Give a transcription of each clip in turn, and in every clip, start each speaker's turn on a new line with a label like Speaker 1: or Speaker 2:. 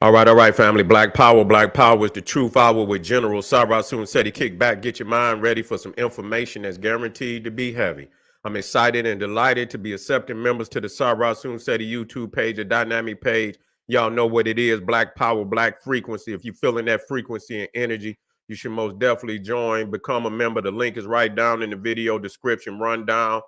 Speaker 1: All right, family. Black Power is the truth hour with General Sarasun said he kick back, get your mind ready for some information that's guaranteed to be heavy. I'm excited and delighted to be accepting members to the Sarasun Seti YouTube page, a dynamic page. Y'all know what it is, Black Power, Black Frequency. If you're feeling that frequency and energy, you should most definitely join, become a member. The link is right down in the video description, rundown.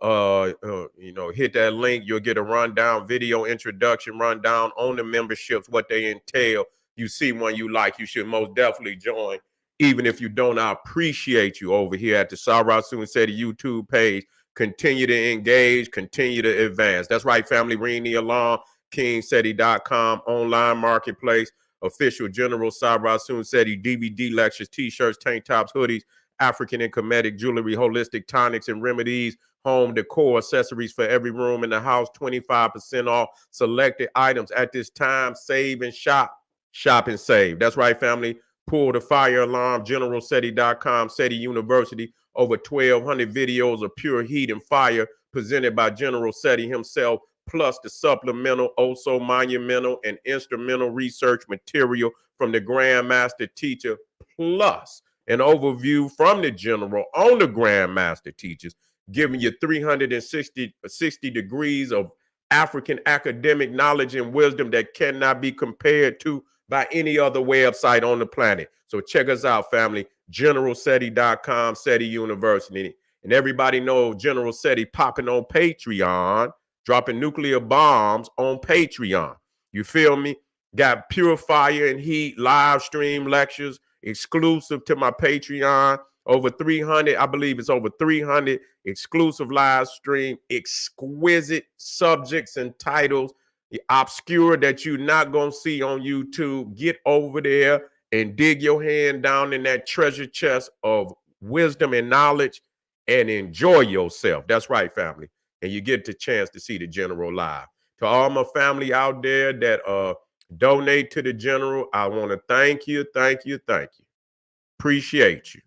Speaker 1: Hit that link. You'll get a rundown video introduction, rundown on the memberships, what they entail. You see one you like, you should most definitely join. Even if you don't, I appreciate you over here at the Sarasun Seti YouTube page. Continue to engage, continue to advance. That's right, family. Ring the alarm. KingSeti.com, online marketplace, official General Sarasun Seti DVD lectures, t-shirts, tank tops, hoodies, African and Kemetic jewelry, holistic tonics and remedies, home decor, accessories for every room in the house, 25% off selected items at this time. Save and shop. Shop and save. That's right, family. Pull the fire alarm, generalseti.com, SETI University. Over 1,200 videos of pure heat and fire presented by General SETI himself, plus the supplemental, also monumental and instrumental research material from the Grandmaster Teacher, plus an overview from the General on the Grandmaster Teachers, giving you 360 degrees of African academic knowledge and wisdom that cannot be compared to by any other website on the planet. So check us out, family. GeneralSeti.com, SETI University. And everybody knows General SETI popping on Patreon, dropping nuclear bombs on Patreon. You feel me? Got pure fire and heat live stream lectures exclusive to my Patreon. Over 300, I believe it's over 300 exclusive live stream, exquisite subjects and titles, obscure that you're not going to see on YouTube. Get over there and dig your hand down in that treasure chest of wisdom and knowledge and enjoy yourself. That's right, family. And you get the chance to see the General live. To all my family out there that donate to the General, I want to thank you. Appreciate you.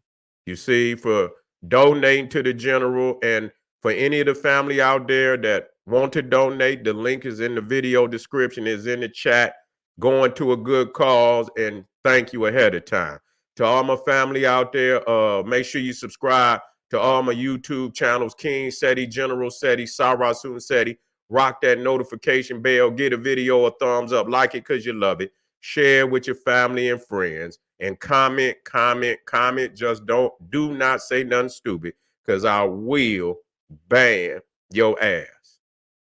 Speaker 1: You see, for donating to the General, and for any of the family out there that want to donate, the link is in the video description, is in the chat, going to a good cause, and thank you ahead of time. To all my family out there, make sure you subscribe to all my YouTube channels, King SETI, General SETI, Sarasun SETI. Rock that notification bell, get a video a thumbs up, like it because you love it, share with your family and friends, and comment. Just do not say nothing stupid, because I will ban your ass.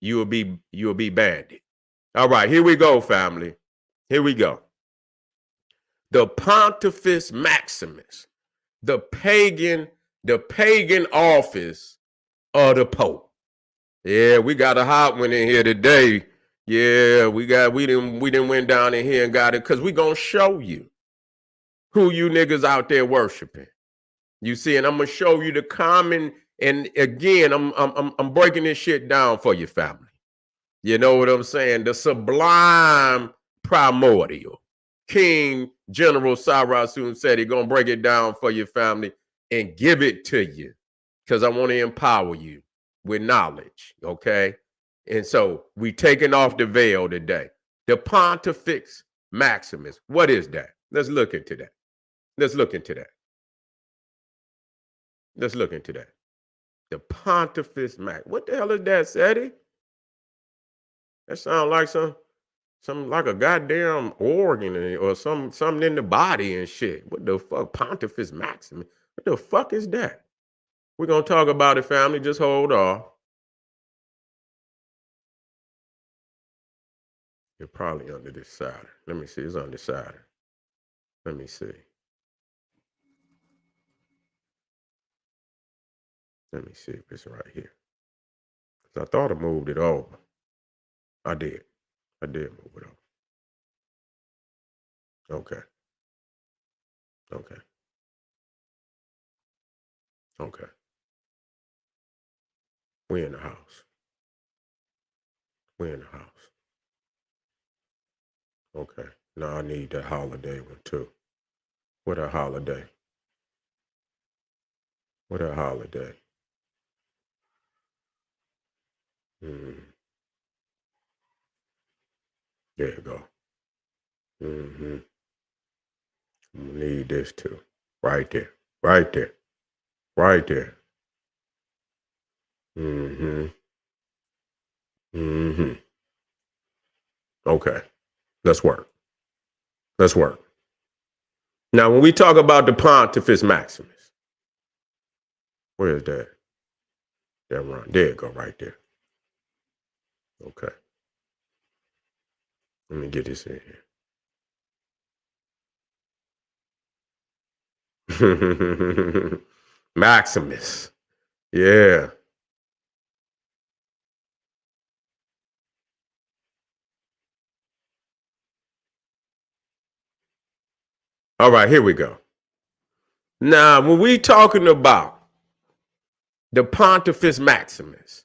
Speaker 1: You'll be banned. All right, here we go, family. Here we go. The Pontifex Maximus, the pagan office of the Pope. Yeah, we got a hot one in here today. Yeah, we didn't went down in here and got it, because we gonna show you who you niggas out there worshiping. You see, and I'm gonna show you the common. And again, I'm breaking this shit down for your family. You know what I'm saying? The sublime primordial King General Sarasun said he gonna break it down for your family and give it to you, because I want to empower you with knowledge. Okay, and so we taking off the veil today. The Pontifex Maximus. What is that? Let's look into that. Let's look into that. Let's look into that. The Pontifex Max. What the hell is that, Seti? That sounds like some like a goddamn organ or something in the body and shit. What the fuck? Pontifex Maximus. What the fuck is that? We're gonna talk about it, family. Just hold off. You're probably under this Saturn. Let me see. It's under Saturn. Let me see. Let me see if it's right here. I thought I moved it over. I did. I did move it over. Okay. Okay. Okay. We in the house. We in the house. Okay. Now I need that holiday one too. What a holiday. What a holiday. There you go. Mm-hmm. Need this too. Right there. Right there. Right there. Mm-hmm. Mm-hmm. Okay. Let's work. Let's work. Now, when we talk about the Pontifex Maximus, where is that? That run. There you go, right there. Okay. Let me get this in here. Maximus. Yeah. All right, here we go. Now, when we talking about the Pontifex Maximus,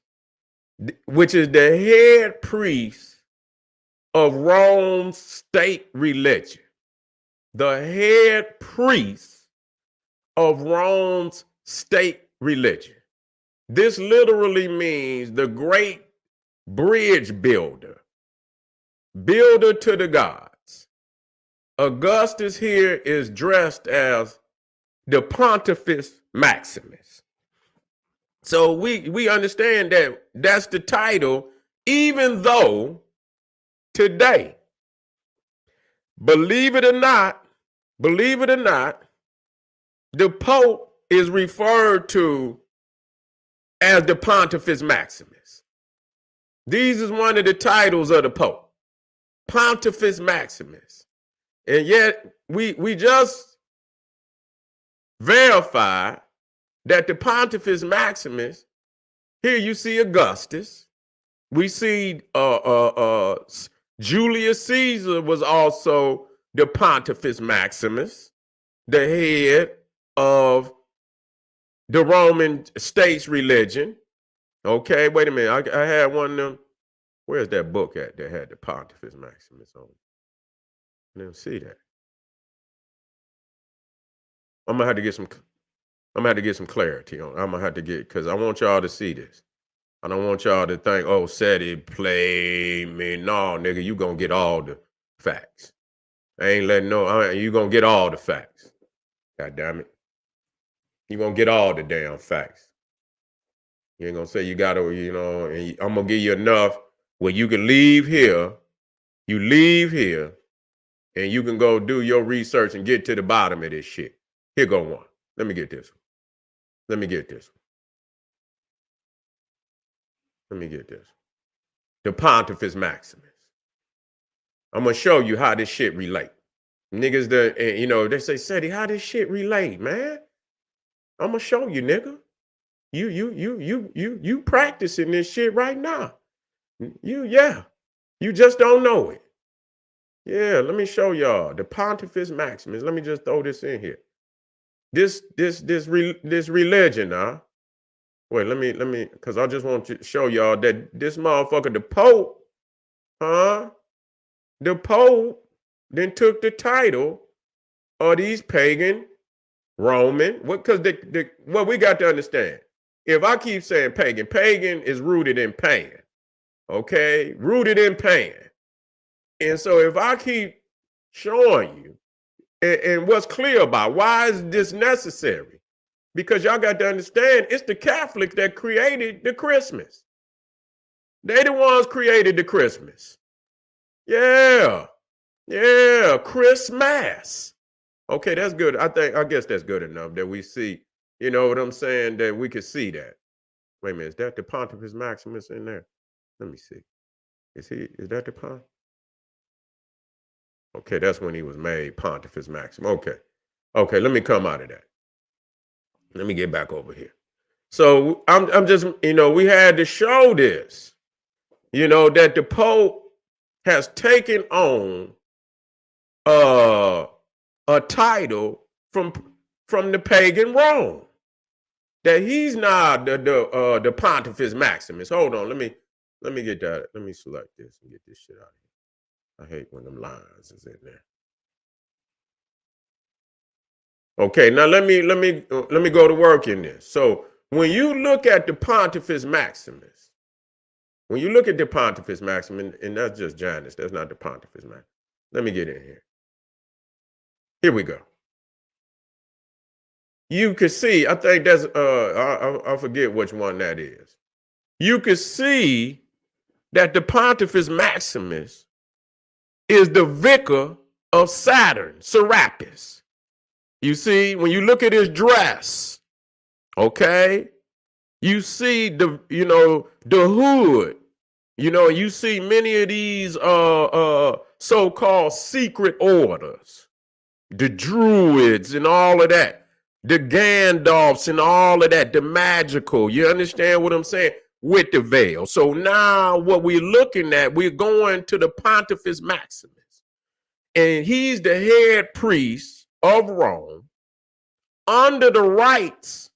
Speaker 1: which is the head priest of Rome's state religion, the head priest of Rome's state religion. This literally means the great bridge builder, builder to the gods. Augustus here is dressed as the Pontifex Maximus. So we understand that that's the title, even though today, believe it or not, the Pope is referred to as the Pontifex Maximus. These is one of the titles of the Pope, Pontifex Maximus. And yet we just verified that the Pontifex Maximus, here you see Augustus. We see Julius Caesar was also the Pontifex Maximus, the head of the Roman state's religion. Okay, wait a minute. I had one of them. Where's that book at that had the Pontifex Maximus on it? I didn't see that. I'm gonna have to get some clarity on it. I'm gonna have to get, because I want y'all to see this. I don't want y'all to think, oh, SETI play me. No, nigga, you gonna get all the facts. I ain't letting no, you gonna get all the facts. God damn it. You gonna get all the damn facts. You ain't gonna say you gotta, and I'm gonna give you enough where you can leave here, and you can go do your research and get to the bottom of this shit. Here go one. Let me get this one. Let me get this. The Pontifex Maximus. I'm gonna show you how this shit relate. Niggas they say, SETI, how this shit relate, man? I'm gonna show you, nigga. You practicing this shit right now. You just don't know it. Yeah, let me show y'all the Pontifex Maximus. Let me just throw this in here. This religion, huh? Wait, let me, because I just want to show y'all that this motherfucker, the Pope, the Pope then took the title of these pagan Roman, because what we got to understand, if I keep saying pagan is rooted in Pan, okay? Rooted in Pan. And so if I keep showing you, and what's clear about why is this necessary? Because y'all got to understand, it's the Catholics that created the Christmas. They the ones created the Christmas. Yeah, Christmas. Okay, that's good. I guess that's good enough that we see, you know what I'm saying, that we could see that. Wait a minute, is that the Pontifex Maximus in there? Let me see. Is that the Pont? Okay, that's when he was made Pontifex Maximus. Okay, let me come out of that. Let me get back over here. So I'm just, we had to show this, that the Pope has taken on a title from the pagan Rome. That he's not the Pontifex Maximus. Hold on, let me get that. Let me select this and get this shit out of here. I hate when them lines is in there. Okay, now let me go to work in this. So when you look at the Pontifex Maximus, and that's just Janus, that's not the Pontifex Maximus. Let me get in here. Here we go. You can see, I think that's I forget which one that is. You can see that the Pontifex Maximus is the vicar of Saturn, Serapis. You see, when you look at his dress, okay, you see the hood, you see many of these so-called secret orders, the druids and all of that, the Gandalfs and all of that, the magical, you understand what I'm saying, with the veil. So now what we're looking at, we're going to the Pontifex Maximus, and he's the head priest of Rome under the rights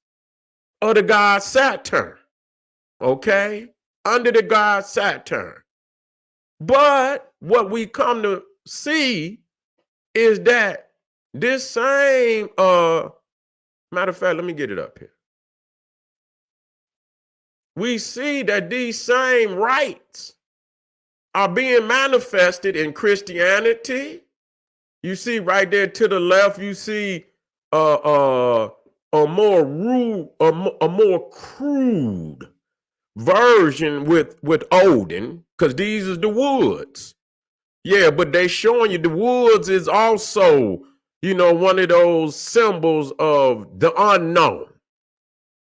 Speaker 1: of the god Saturn, okay? Under the god Saturn. But what we come to see is that this same, matter of fact, let me get it up here. We see that these same rights are being manifested in Christianity. You see right there to the left, you see a more rude, a more crude version with Odin, because these is the woods. Yeah, but they showing you the woods is also, one of those symbols of the unknown.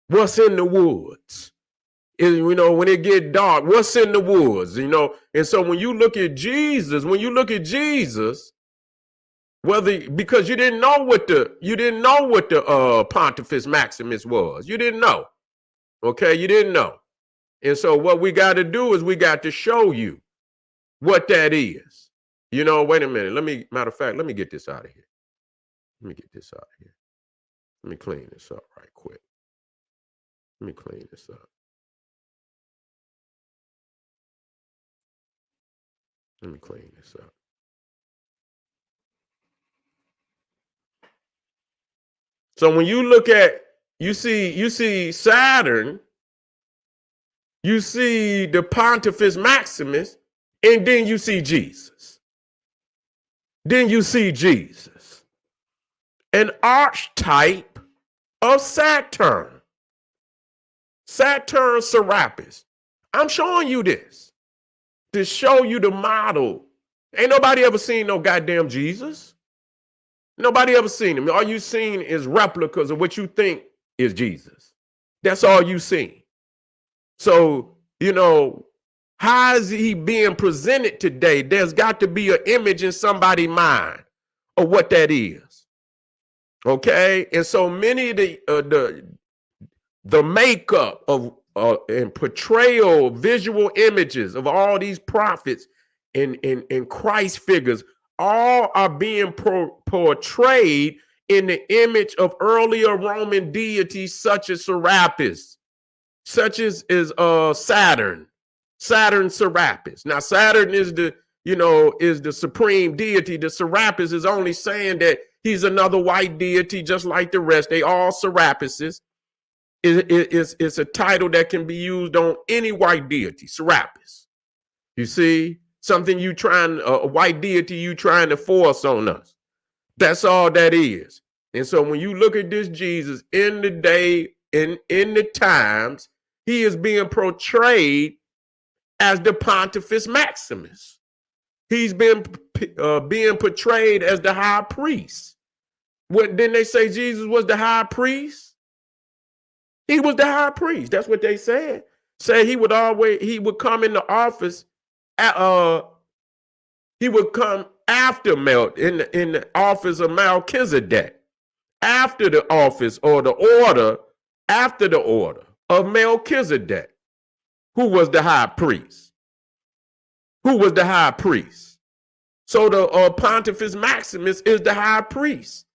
Speaker 1: What's in the woods? When it get dark, what's in the woods? And so when you look at Jesus, because you didn't know what the Pontifex Maximus was. You didn't know. Okay, you didn't know. And so what we got to do is we got to show you what that is. Wait a minute. Matter of fact, let me get this out of here. Let me get this out of here. Let me clean this up right quick. Let me clean this up. Let me clean this up. So when you look at, you see Saturn, you see the Pontifex Maximus, and then you see Jesus. Then you see Jesus, an archetype of Saturn. Saturn Serapis. I'm showing you this to show you the model. Ain't nobody ever seen no goddamn Jesus. Nobody ever seen him. All you seen is replicas of what you think is Jesus. That's all you seen. So, how is he being presented today? There's got to be an image in somebody's mind of what that is. Okay? And so many of the makeup of and portrayal, visual images of all these prophets and Christ figures, all are being portrayed in the image of earlier Roman deities such as Serapis, such as Saturn Serapis. Now Saturn is the supreme deity. The Serapis is only saying that he's another white deity just like the rest. They all Serapises. It's a title that can be used on any white deity, Serapis. You see, something a white deity you trying to force on us. That's all that is. And so when you look at this Jesus in the day, in the times, he is being portrayed as the Pontifex Maximus. He's been being portrayed as the high priest. Didn't they say Jesus was the high priest? He was the high priest. That's what they said. Say he would come in the office. He would come after in the office of Melchizedek, after the office or the order, after the order of Melchizedek, who was the high priest. Who was the high priest? So the Pontifex Maximus is the high priest.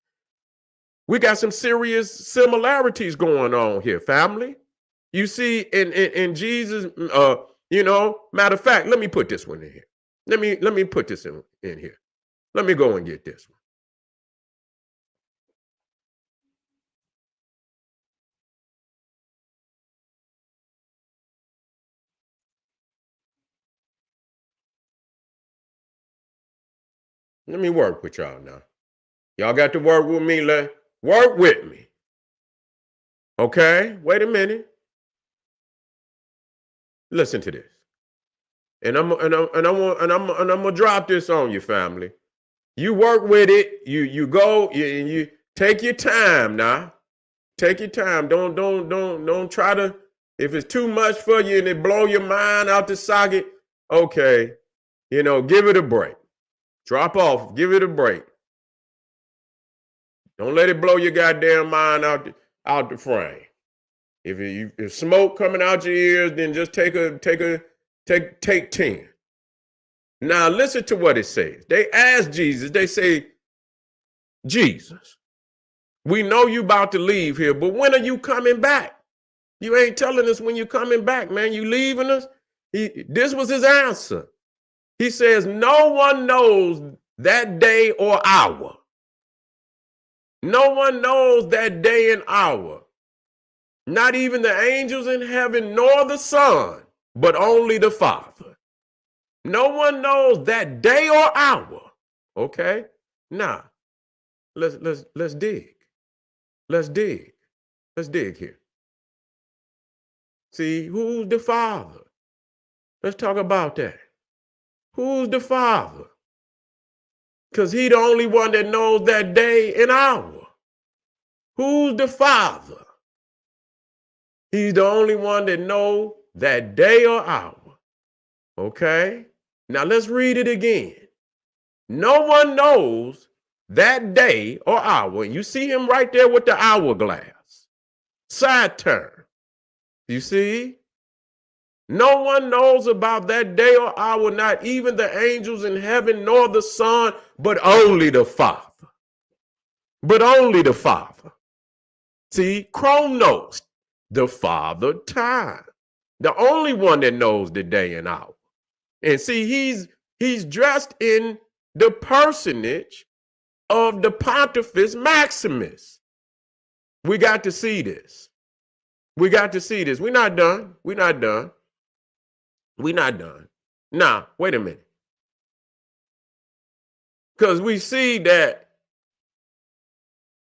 Speaker 1: We got some serious similarities going on here, family. You see, in Jesus, matter of fact, let me put this one in here. Let me put this in here. Let me go and get this one. Let me work with y'all now. Y'all got to work with me. Work with me. Okay? Wait a minute. Listen to this. And I'm gonna drop this on you, family. You work with it. You go. You take your time now. Take your time. Don't try to. If it's too much for you and it blow your mind out the socket, okay, give it a break. Drop off. Give it a break. Don't let it blow your goddamn mind out the frame. If smoke coming out your ears, then just take 10. Now listen to what it says. They ask Jesus. They say, Jesus, we know you about to leave here, but when are you coming back? You ain't telling us when you're coming back, man. You leaving us? This was his answer. He says, no one knows that day or hour. No one knows that day and hour. Not even the angels in heaven, nor the Son, but only the Father. No one knows that day or hour. Okay? Now, let's dig. Let's dig. Let's dig here. See, who's the Father? Let's talk about that. Who's the Father? Because he's the only one that knows that day and hour. Who's the Father? He's the only one that knows that day or hour. Okay? Now let's read it again. No one knows that day or hour. You see him right there with the hourglass. Saturn. You see? No one knows about that day or hour, not even the angels in heaven, nor the Son, but only the Father. But only the Father. See, Chronos, the Father time. The only one that knows the day and hour. And see, he's dressed in the personage of the Pontifex Maximus. We got to see this. We got to see this. We're not done. We're not done. We're not done. Now, wait a minute. Because we see that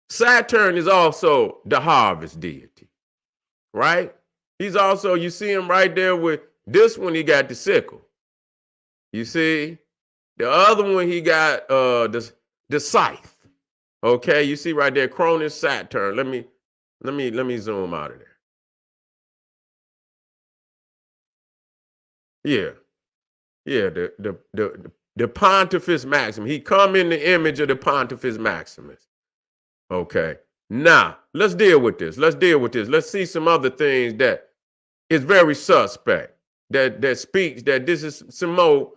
Speaker 1: Saturn is also the harvest deity, right? He's also, you see him right there with this one, he got the sickle. You see? The other one, he got the scythe. Okay, you see right there, Cronus Saturn. Let me zoom out of there. Yeah, the Pontifex Maximus. He come in the image of the Pontifex Maximus. Okay. Now, let's deal with this. Let's see some other things that is very suspect. That speaks that this is some more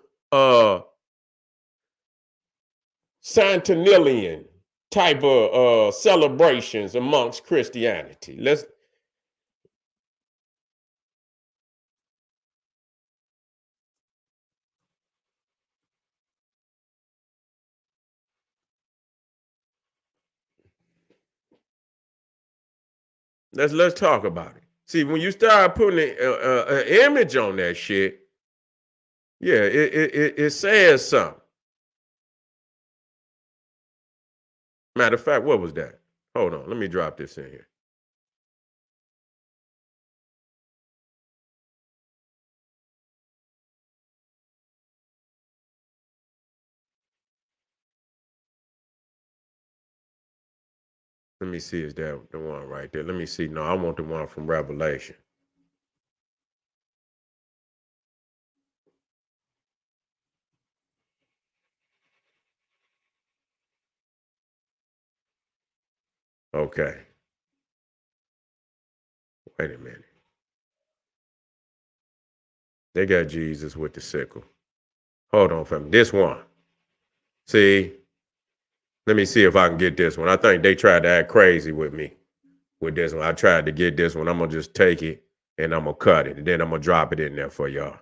Speaker 1: Saturnalian type of celebrations amongst Christianity. Let's talk about it. See, when you start putting an image on that shit, yeah, it says something. Matter of fact, what was that? Hold on, let me drop this in here. Let me see, is that the one right there? Let me see. No, I want the one from Revelation. Okay. Wait a minute. They got Jesus with the sickle. Hold on, fam. This one. See, let me see if I can get this one. I think they tried to act crazy with me with this one. I tried to get this one. I'm gonna just take it and I'm gonna cut it, and then I'm gonna drop it in there for y'all.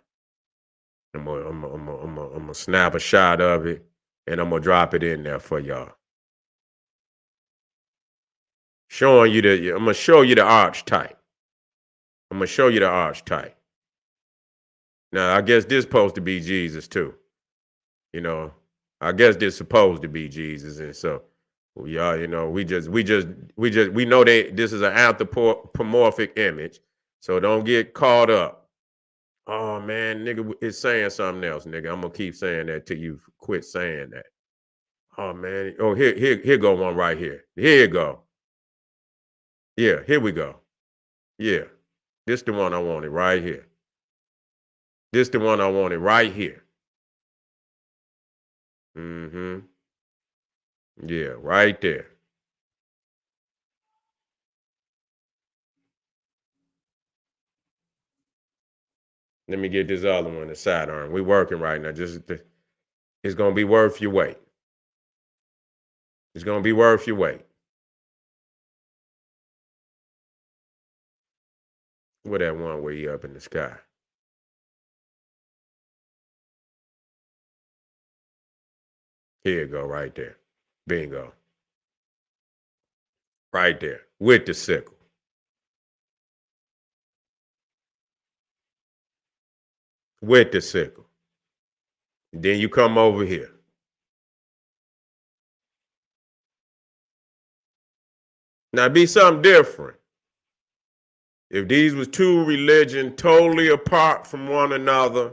Speaker 1: I'm gonna snap a shot of it, and I'm gonna drop it in there for y'all. Showing you I'm gonna show you the archetype. I'm gonna show you the archetype. Now, I guess this supposed to be Jesus too. You know, I guess they're supposed to be Jesus, and so yeah, you know, we know that this is an anthropomorphic image, so don't get caught up. Oh man, nigga, it's saying something else, nigga. I'm gonna keep saying that till you quit saying that. Oh man, oh here go one right here. Here you go. Yeah, here we go. Yeah, this the one I wanted right here. This the one I wanted right here. Mm-hmm. Yeah, right there. Let me get this other one, the Saturn. We working right now. It's gonna be worth your wait. It's gonna be worth your wait. Where that one way up in the sky? Here you go, right there. Bingo. Right there. With the sickle. With the sickle. Then you come over here. Now be something different. If these was two religions totally apart from one another,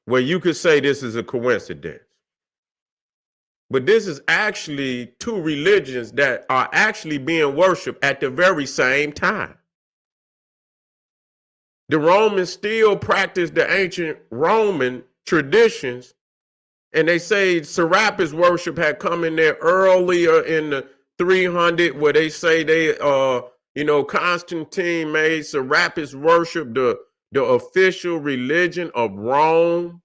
Speaker 1: well, you could say this is a coincidence. But this is actually two religions that are actually being worshiped at the very same time. The Romans still practice the ancient Roman traditions, and they say Serapis worship had come in there earlier in the 300, where they say Constantine made Serapis worship the official religion of Rome.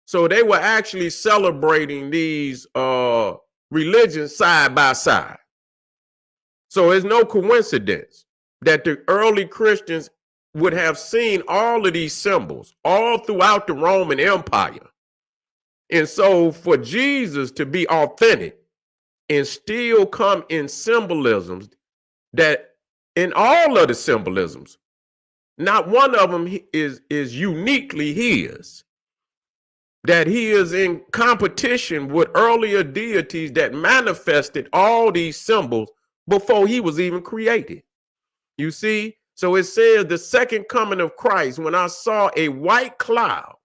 Speaker 1: So they were actually celebrating these religions side by side. So it's no coincidence that the early Christians would have seen all of these symbols all throughout the Roman Empire. And so for Jesus to be authentic and still come in symbolisms that in all of the symbolisms, not one of them is uniquely his. That he is in competition with earlier deities that manifested all these symbols before he was even created. You see? So it says the second coming of Christ, when I saw a white cloud,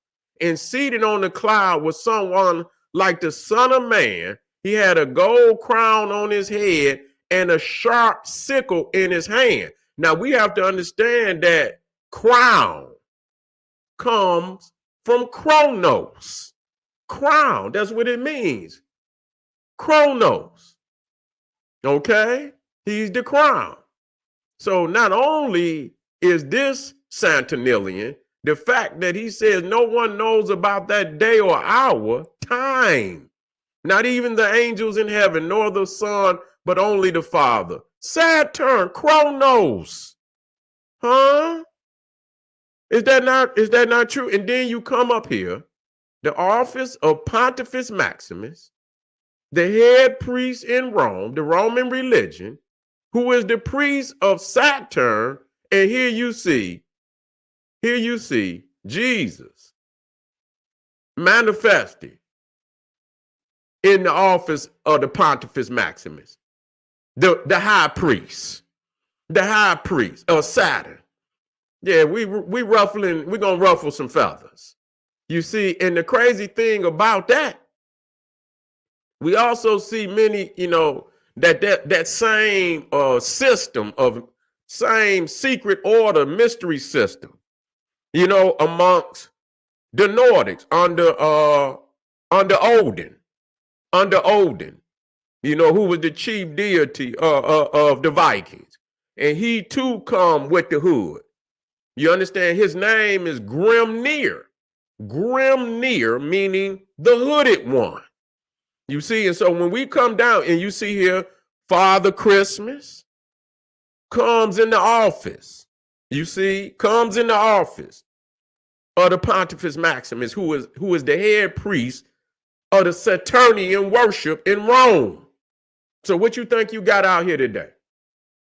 Speaker 1: and seated on the cloud was someone like the Son of Man. He had a gold crown on his head and a sharp sickle in his hand. Now we have to understand that crown comes from chronos. Crown, that's what it means. Chronos. Okay? He's the crown. So not only is this Saturnalian, the fact that he says no one knows about that day or hour, time, not even the angels in heaven, nor the Son, but only the Father. Saturn, chronos. Huh? Is that not true? And then you come up here, the office of Pontifex Maximus, the head priest in Rome, the Roman religion, who is the priest of Saturn, and here you see Jesus manifested in the office of the Pontifex Maximus, the high priest of Saturn. Yeah, we're gonna ruffle some feathers. You see, and the crazy thing about that, we also see many, that same system of same secret order mystery system, amongst the Nordics under Odin, who was the chief deity of the Vikings, and he too come with the hood. You understand? His name is Grimnir. Grimnir meaning the hooded one. You see, and so when we come down and you see here, Father Christmas comes in the office. You see, comes in the office of the Pontifex Maximus, who is the head priest of the Saturnian worship in Rome. So what you think you got out here today?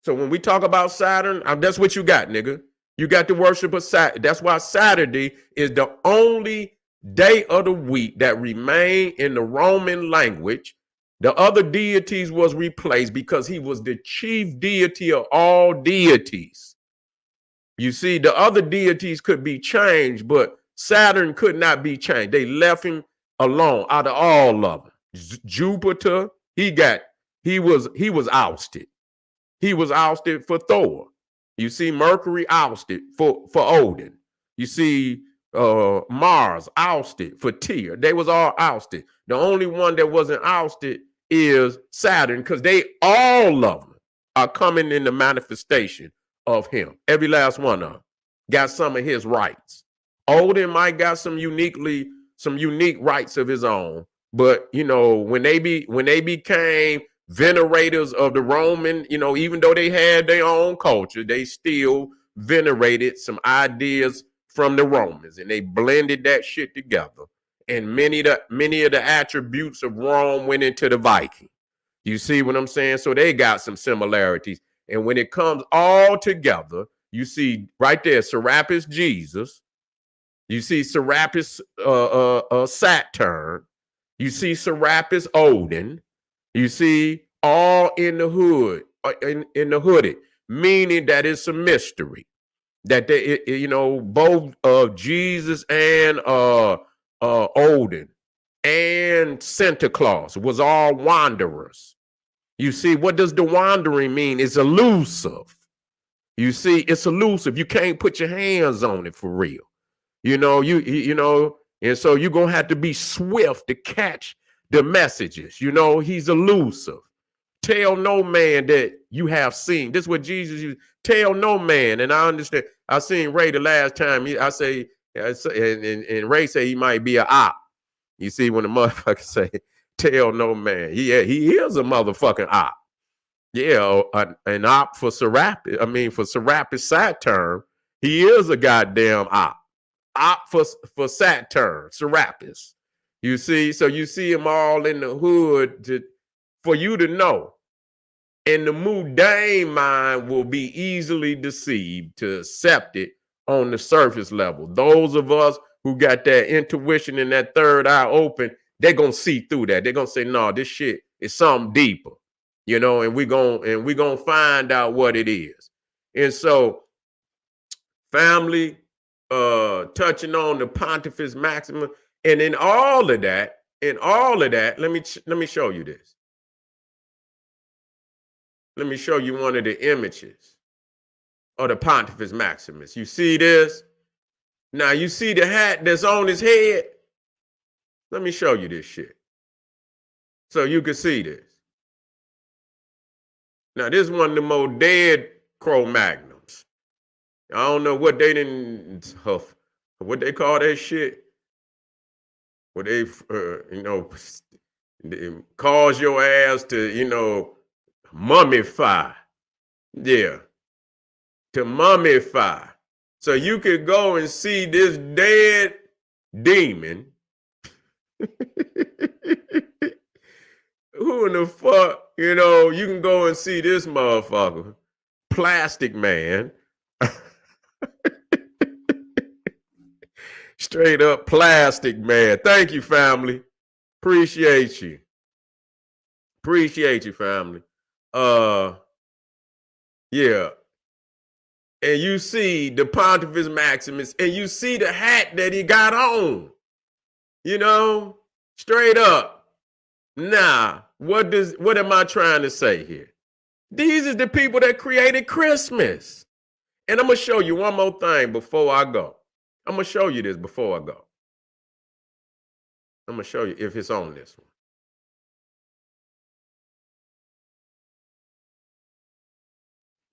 Speaker 1: So when we talk about Saturn, that's what you got, nigga. You got the worship of Saturn. That's why Saturday is the only day of the week that remained in the Roman language. The other deities was replaced because he was the chief deity of all deities. You see, the other deities could be changed, but Saturn could not be changed. They left him alone out of all of them. Jupiter, he was ousted. He was ousted for Thor. You see, Mercury ousted for Odin. You see, Mars ousted for Tyr. They was all ousted. The only one that wasn't ousted is Saturn, because they all of them are coming in the manifestation of him. Every last one of them got some of his rights. Odin might got some unique rights of his own, but you know, when they became venerators of the Roman, you know, even though they had their own culture, they still venerated some ideas from the Romans, and they blended that shit together. And many of the attributes of Rome went into the Viking. You see what I'm saying? So they got some similarities. And when it comes all together, you see right there, Serapis Jesus. You see Serapis Saturn. You see Serapis Odin. You see all in the hood, in the hooded, meaning that it's a mystery. That they, you know, both Jesus and Odin and Santa Claus was all wanderers. You see, what does the wandering mean? It's elusive. You see, it's elusive. You can't put your hands on it for real. You know, you know, and so you're gonna have to be swift to catch the messages. You know, he's elusive. Tell no man that you have seen. This is what Jesus used. Tell no man. And I understand. I seen Ray the last time. And Ray say he might be an op. You see, when the motherfucker say, tell no man. He is a motherfucking op. Yeah, an op for Serapis. I mean, for Serapis Saturn, he is a goddamn op. Op for Saturn, Serapis. You see, so you see him all in the hood for you to know. And the mundane mind will be easily deceived to accept it on the surface level. Those of us who got that intuition and that third eye open, they're gonna see through that. They're gonna say, no, this shit is something deeper, you know, and we're gonna find out what it is. And so, family, touching on the Pontifex Maximus, and in all of that, let me show you this. Let me show you one of the images of the Pontifex Maximus. You see this? Now you see the hat that's on his head? Let me show you this shit so you can see this. Now this is one of the more dead Cro-Magnums. I don't know what they didn't, what they call that shit. What they, you know, cause your ass to, you know, mummify. Yeah. To mummify. So you could go and see this dead demon. Who in the fuck, you know, you can go and see this motherfucker. Plastic Man. Straight up Plastic Man. Thank you, family. Appreciate you. Appreciate you, family. Yeah. And you see the Pontifex Maximus, and you see the hat that he got on. You know, straight up. Nah, what am I trying to say here? These are the people that created Christmas. And I'm gonna show you one more thing before I go. I'm gonna show you this before I go. I'm gonna show you if it's on this one.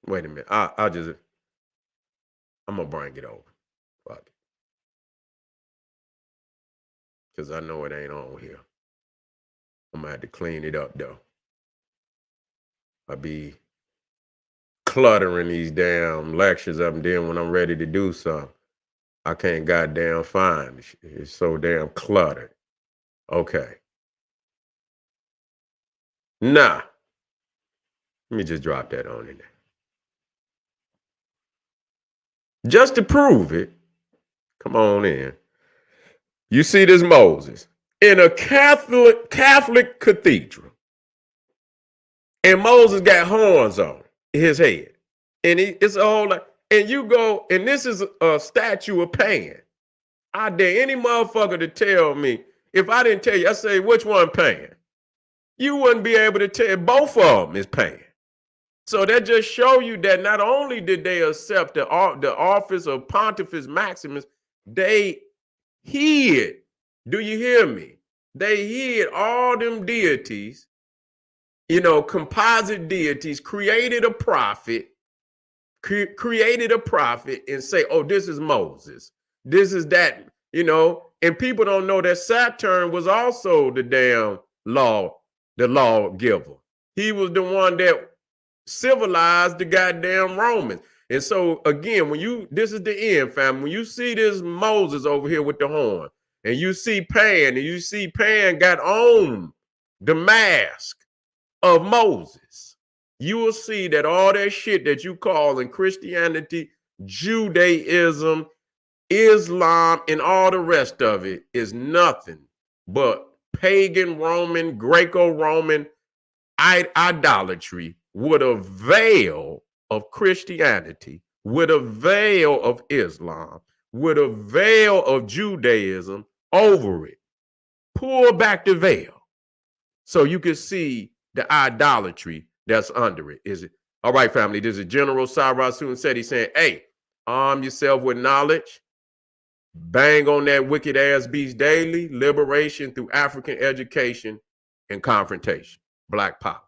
Speaker 1: Wait a minute. I'm gonna bring it over. Fuck it. Because I know it ain't on here. I'm gonna have to clean it up though. I be cluttering these damn lectures up, and then when I'm ready to do something, I can't goddamn find it. It's so damn cluttered. Okay. Nah. Let me just drop that on in there. Just to prove it, come on in. You see this Moses in a Catholic cathedral, and Moses got horns on his head, and it's all like, and you go, and this is a statue of Pagan. I dare any motherfucker to tell me, if I didn't tell you, I say, which one Pagan? You wouldn't be able to tell. Both of them is Pagan. So that just show you that not only did they accept the office of Pontifex Maximus, they hid. Do you hear me? They hid all them deities, composite deities, created a prophet, and say, oh, this is Moses. This is that, and people don't know that Saturn was also the damn the lawgiver. He was the one that civilized the goddamn Romans. And so again, this is the end, family. When you see this Moses over here with the horn, and you see Pan got on the mask of Moses, you will see that all that shit that you call in Christianity, Judaism, Islam, and all the rest of it is nothing but pagan Roman, Greco-Roman idolatry with a veil of Christianity, with a veil of Islam, with a veil of Judaism over it. Pull back the veil so you can see the idolatry that's under it. Is it all right, family? This is General Cyrus Seti saying, hey, arm yourself with knowledge, bang on that wicked ass beast daily, liberation through African education and confrontation. Black power.